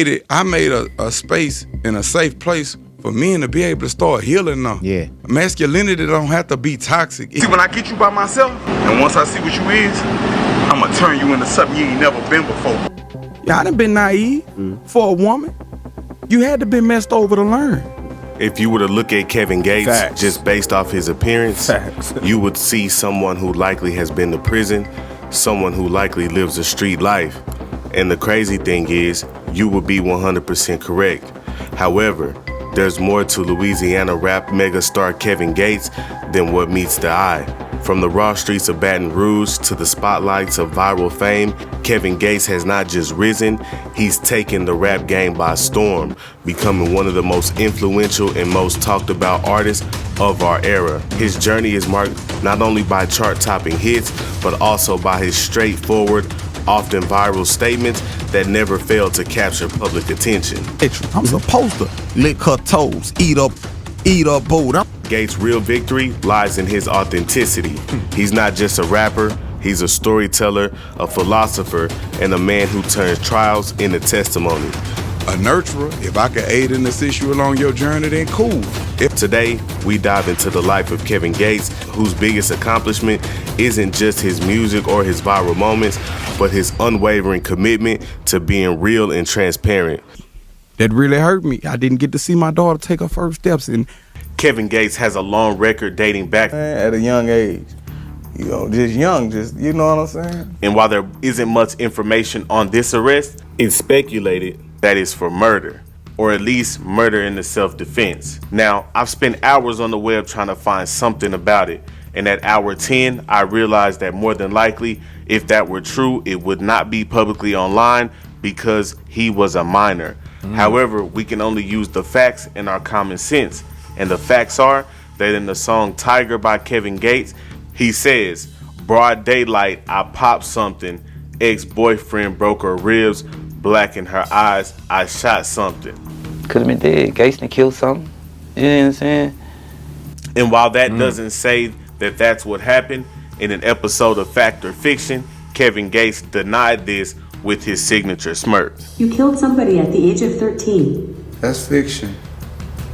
I made a space and a safe place for men to be able to start healing now. Yeah. Masculinity don't have to be toxic. See, when I get you by myself, and once I see what you is, I'ma turn you into something you ain't never been before. Yeah, I done been naive for a woman. You had to be messed over to learn. If you were to look at Kevin Gates Facts. just based off his appearance, Facts. you would see someone who likely has been to prison, someone who likely lives a street life. And the crazy thing is, you would be 100% correct. However, there's more to Louisiana rap megastar Kevin Gates than what meets the eye. From the raw streets of Baton Rouge to the spotlights of viral fame, Kevin Gates has not just risen, he's taken the rap game by storm, becoming one of the most influential and most talked about artists of our era. His journey is marked not only by chart-topping hits, but also by his straightforward, often viral statements that never fail to capture public attention. I'm supposed to lick her toes, eat up boot. Gates' real victory lies in his authenticity. He's not just a rapper, he's a storyteller, a philosopher, and a man who turns trials into testimony. A nurturer, if I could aid and assist you along your journey, then cool. Today, we dive into the life of Kevin Gates, whose biggest accomplishment isn't just his music or his viral moments, but his unwavering commitment to being real and transparent. That really hurt me. I didn't get to see my daughter take her first steps in. Kevin Gates has a long record dating back at a young age. You know, you know what I'm saying? And while there isn't much information on this arrest, it's speculated that it's for murder, or at least murder in the self-defense. Now, I've spent hours on the web trying to find something about it, and at hour 10, I realized that more than likely, if that were true, it would not be publicly online because he was a minor. However, we can only use the facts and our common sense. And the facts are that in the song Tiger by Kevin Gates, he says, broad daylight, I popped something, ex-boyfriend broke her ribs, blackened her eyes, I shot something. Could have been dead. Gates done killed something. You know what I'm saying? And while that doesn't say that that's what happened, in an episode of Fact or Fiction, Kevin Gates denied this with his signature smirk. You killed somebody at the age of 13. That's fiction.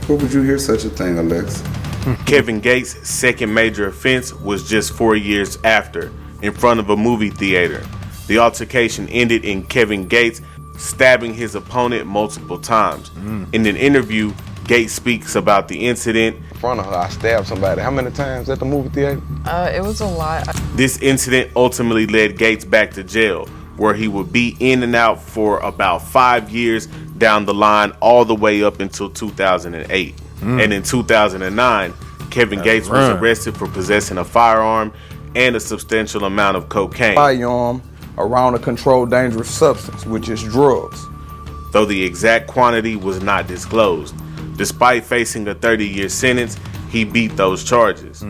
Where would you hear such a thing, Alex? Kevin Gates' second major offense was just 4 years after, in front of a movie theater. The altercation ended in Kevin Gates stabbing his opponent multiple times. In an interview, Gates speaks about the incident. In front of her, I stabbed somebody. How many times at the movie theater? It was a lot. This incident ultimately led Gates back to jail, where he would be in and out for about 5 years down the line, all the way up until 2008. And in 2009, Kevin Gates was arrested for possessing a firearm and a substantial amount of cocaine. Firearm around a controlled dangerous substance, which is drugs. Though the exact quantity was not disclosed. Despite facing a 30-year sentence, he beat those charges.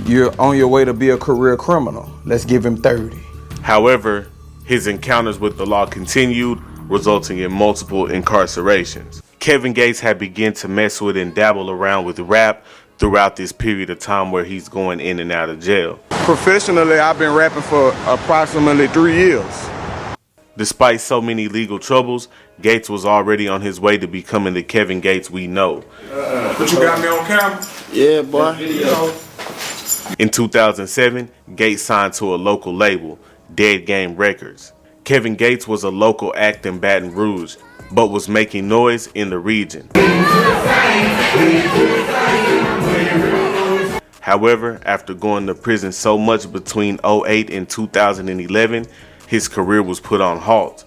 You're on your way to be a career criminal. Let's give him 30. However, his encounters with the law continued, resulting in multiple incarcerations. Kevin Gates had begun to mess with and dabble around with rap throughout this period of time where he's going in and out of jail. Professionally, I've been rapping for approximately 3 years. Despite so many legal troubles, Gates was already on his way to becoming the Kevin Gates we know. But you got me on camera? Yeah, boy. In 2007, Gates signed to a local label, Dead Game Records. Kevin Gates was a local act in Baton Rouge, but was making noise in the region. However, after going to prison so much between 2008 and 2011, his career was put on halt.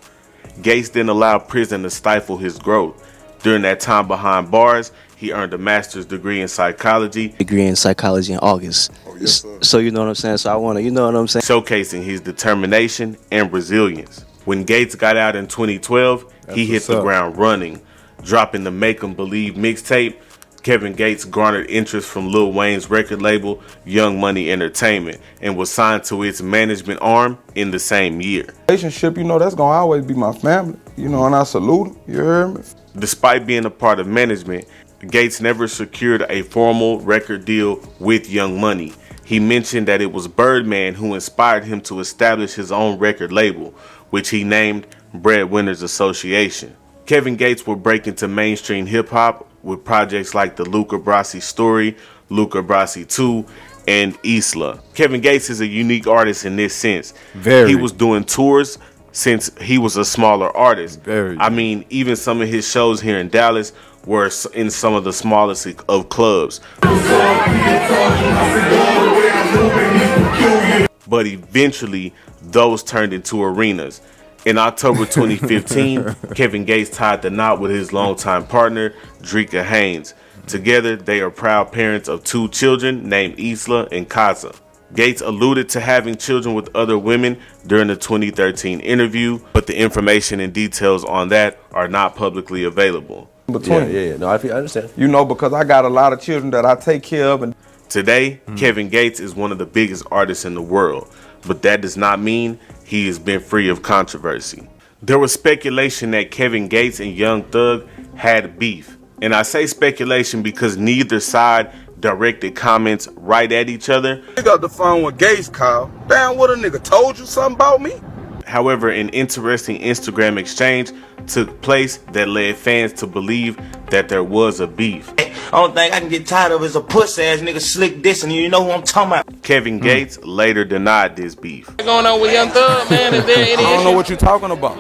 Gates didn't allow prison to stifle his growth. During that time behind bars, he earned a master's degree in psychology. In August. Oh, yes, sir. So you know what I'm saying? So I want to, you know what I'm saying? Showcasing his determination and resilience. When Gates got out in 2012, he hit the ground running, dropping the Make 'Em Believe mixtape. Kevin Gates garnered interest from Lil Wayne's record label, Young Money Entertainment, and was signed to its management arm in the same year. Relationship, you know, that's gonna always be my family, you know, and I salute him, you heard me? Despite being a part of management, Gates never secured a formal record deal with Young Money. He mentioned that it was Birdman who inspired him to establish his own record label, which he named Breadwinners Association. Kevin Gates would break into mainstream hip-hop with projects like the Luca Brasi Story, Luca Brasi 2, and Isla. Kevin Gates is a unique artist in this sense. He was doing tours since he was a smaller artist. I mean, even some of his shows here in Dallas were in some of the smallest of clubs. But eventually, those turned into arenas. In October 2015, Kevin Gates tied the knot with his longtime partner, Dreka Haynes. Together, they are proud parents of 2 children named Isla and Kaza. Gates alluded to having children with other women during the 2013 interview, but the information and details on that are not publicly available. Yeah. No, I understand. You know, because I got a lot of children that I take care of. And today, Kevin Gates is one of the biggest artists in the world, but that does not mean he has been free of controversy. There was speculation that Kevin Gates and Young Thug had beef. And I say speculation because neither side directed comments right at each other. Pick up the phone with Gates call. Damn, what a nigga told you something about me? However, an interesting Instagram exchange took place that led fans to believe that there was a beef. Only thing I can get tired of is a pussy ass nigga slick dissing. You know who I'm talking about. Kevin Gates later denied this beef. What's going on with Young Thug, man? Is there any I don't know what you're talking about.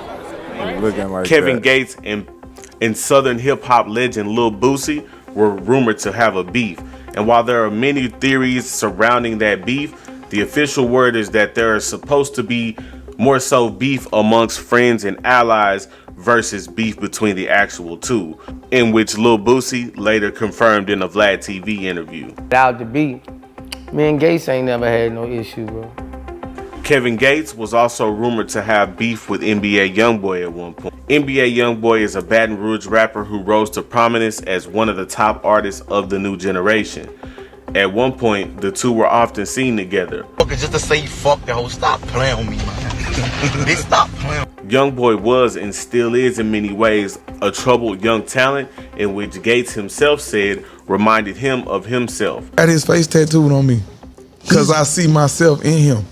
Looking like Kevin that. Gates and Southern hip hop legend Lil Boosie were rumored to have a beef. And while there are many theories surrounding that beef, the official word is that there is supposed to be more so beef amongst friends and allies versus beef between the actual two, in which Lil Boosie later confirmed in a Vlad TV interview. Without the beef, me and Gates ain't never had no issue, bro. Kevin Gates was also rumored to have beef with NBA Youngboy at one point. NBA Youngboy is a Baton Rouge rapper who rose to prominence as one of the top artists of the new generation. At one point, the two were often seen together. Just to say you fuck the hoe, stop playing on me, man. Bitch, stop playing. Youngboy was and still is in many ways a troubled young talent, in which Gates himself said reminded him of himself. Had his face tattooed on me because I see myself in him.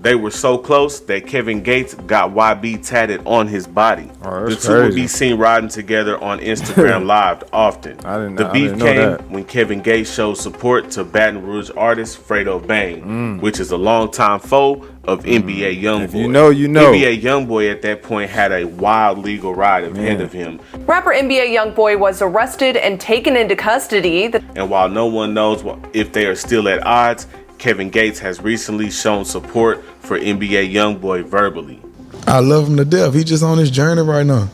They were so close that Kevin Gates got YB tatted on his body. The two would be seen riding together on Instagram Live often. The beef came when Kevin Gates showed support to Baton Rouge artist Fredo Bang, which is a longtime foe of NBA Youngboy. If you know, you know. NBA Youngboy at that point had a wild legal ride ahead of him. Rapper NBA Youngboy was arrested and taken into custody. And while no one knows if they are still at odds, Kevin Gates has recently shown support for NBA Youngboy verbally. I love him to death. He just on his journey right now.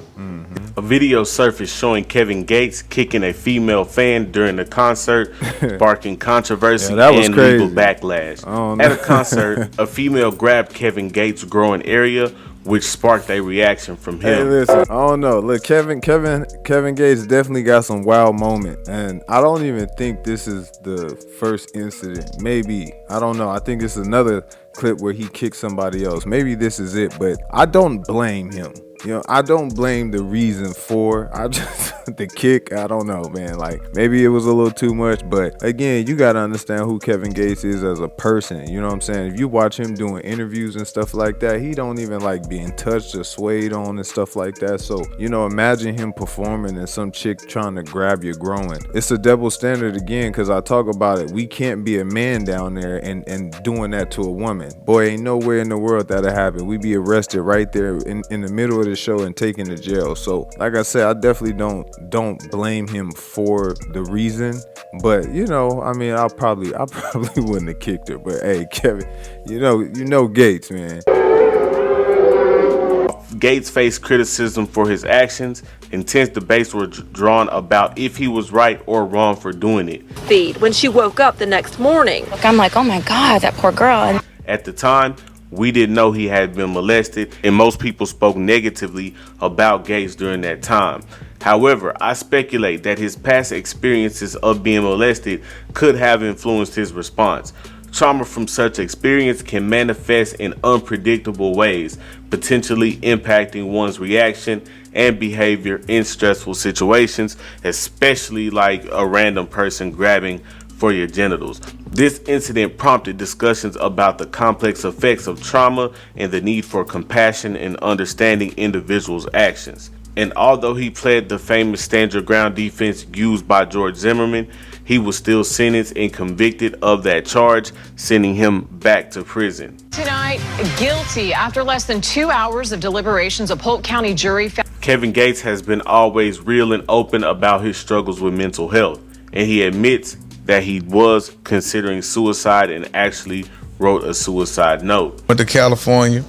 A video surfaced showing Kevin Gates kicking a female fan during the concert, sparking controversy and legal backlash. At a concert, a female grabbed Kevin Gates' growing area, which sparked a reaction from him. Hey, listen, I don't know. Look, Kevin Gates definitely got some wild moments, and I don't even think this is the first incident. Maybe, I don't know. I think this is another clip where he kicked somebody else. Maybe this is it, but I don't blame him. You know, I don't blame the reason for. I just the kick. I don't know, man. Like maybe it was a little too much, but again, you gotta understand who Kevin Gates is as a person. You know what I'm saying? If you watch him doing interviews and stuff like that, he don't even like being touched or swayed on and stuff like that. So you know, imagine him performing and some chick trying to grab your groin. It's a double standard again, because I talk about it. We can't be a man down there and doing that to a woman. Boy, ain't nowhere in the world that'll happen. We be arrested right there in the middle of the show and taken to jail. So like I said, I definitely don't blame him for the reason, but you know, I mean, I probably wouldn't have kicked her. But hey, Kevin, you know Gates, man. Gates faced criticism for his actions. Intense debates were drawn about if he was right or wrong for doing it. Feed when she woke up the next morning. I'm like, oh my God, that poor girl. At the time, we didn't know he had been molested, and most people spoke negatively about Gates during that time. However, I speculate that his past experiences of being molested could have influenced his response. Trauma from such experience can manifest in unpredictable ways, potentially impacting one's reaction and behavior in stressful situations, especially like a random person grabbing for your genitals. This incident prompted discussions about the complex effects of trauma and the need for compassion and understanding individuals' actions. And although he pled the famous stand your ground defense used by George Zimmerman, he was still sentenced and convicted of that charge, sending him back to prison. Tonight, guilty after less than 2 hours of deliberations, a Polk County jury found Kevin Gates has been always real and open about his struggles with mental health, and he admits that he was considering suicide and actually wrote a suicide note. Went to California,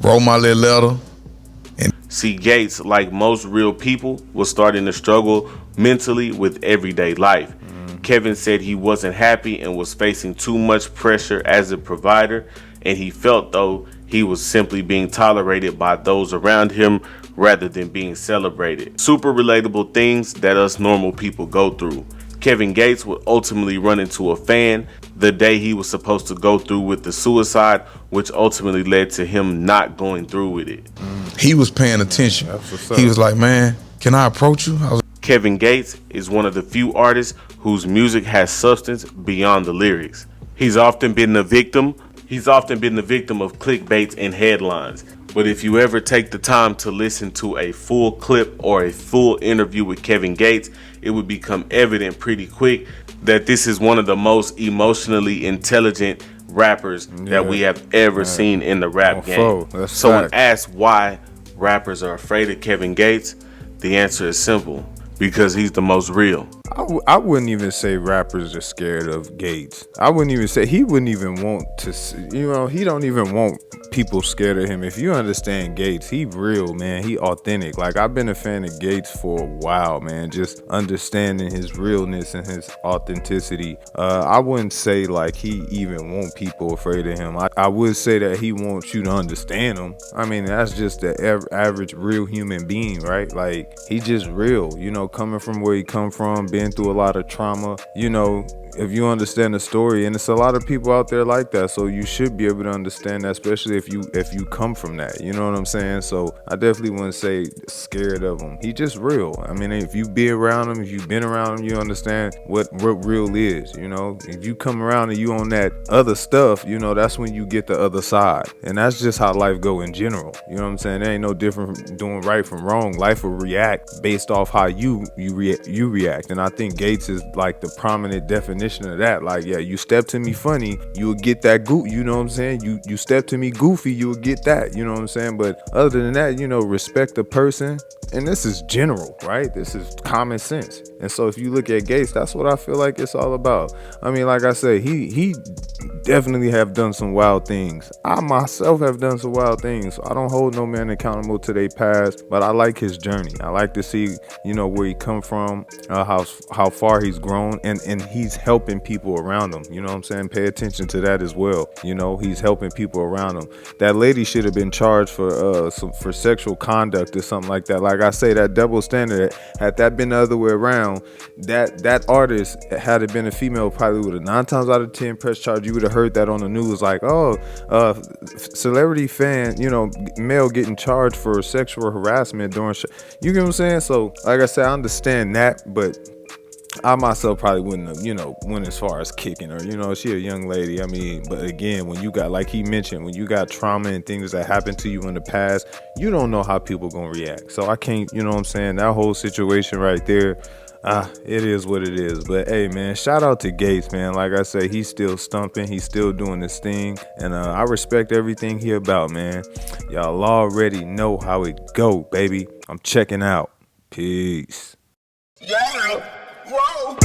wrote my little letter. See, Gates, like most real people, was starting to struggle mentally with everyday life. Kevin said he wasn't happy and was facing too much pressure as a provider, and he felt though he was simply being tolerated by those around him rather than being celebrated. Super relatable things that us normal people go through. Kevin Gates would ultimately run into a fan the day he was supposed to go through with the suicide, which ultimately led to him not going through with it. He was paying attention. He was like, man, can I approach you? Kevin Gates is one of the few artists whose music has substance beyond the lyrics. He's often been the victim of clickbaits and headlines. But if you ever take the time to listen to a full clip or a full interview with Kevin Gates, it would become evident pretty quick that this is one of the most emotionally intelligent rappers that we have ever seen in the rap game. So when asked why rappers are afraid of Kevin Gates, the answer is simple: because he's the most real. I wouldn't even say rappers are scared of Gates. I wouldn't even say, he wouldn't even want to, he don't even want people scared of him. If you understand Gates, he real, man. He authentic. Like, I've been a fan of Gates for a while, man. Just understanding his realness and his authenticity. I wouldn't say like he even want people afraid of him. I would say that he wants you to understand him. I mean, that's just the average real human being, right? Like, he just real, coming from where he come from, been through a lot of trauma, if you understand the story, and it's a lot of people out there like that, so you should be able to understand that, especially if you come from that, you know what I'm saying? So I definitely wouldn't say scared of him. He just real. I mean, if you be around him, if you've been around him, you understand what real is, If you come around and you on that other stuff, that's when you get the other side, and that's just how life go in general, you know what I'm saying? It ain't no different from doing right from wrong. Life will react based off how you react, and I think Gates is like the prominent definition of that. Like, yeah, you step to me funny, you will get that you know what I'm saying? You step to me goofy, you will get that, you know what I'm saying? But other than that, respect the person. And this is general, right? This is common sense. And so if you look at Gates, that's what I feel like it's all about. I mean, like I said, he definitely have done some wild things. I myself have done some wild things. So I don't hold no man accountable to their past, but I like his journey. I like to see, where he come from, how far he's grown, and he's helping people around him. You know what I'm saying? Pay attention to that as well. He's helping people around him. That lady should have been charged for sexual conduct or something like that. Like I say, that double standard, had that been the other way around, that artist, had it been a female, probably would have 9 times out of 10 press charge. You would have heard that on the news, like, celebrity fan, male getting charged for sexual harassment during you get what I'm saying? So like I said, I understand that, but I myself probably wouldn't have, went as far as kicking her. She a young lady. I mean, but again, when you got, like he mentioned, when you got trauma and things that happened to you in the past, you don't know how people gonna react. So I can't, you know what I'm saying? That whole situation right there, it is what it is. But hey, man, shout out to Gates, man. Like I say, he's still stumping. He's still doing this thing. And I respect everything he about, man. Y'all already know how it go, baby. I'm checking out. Peace. Yeah. Whoa.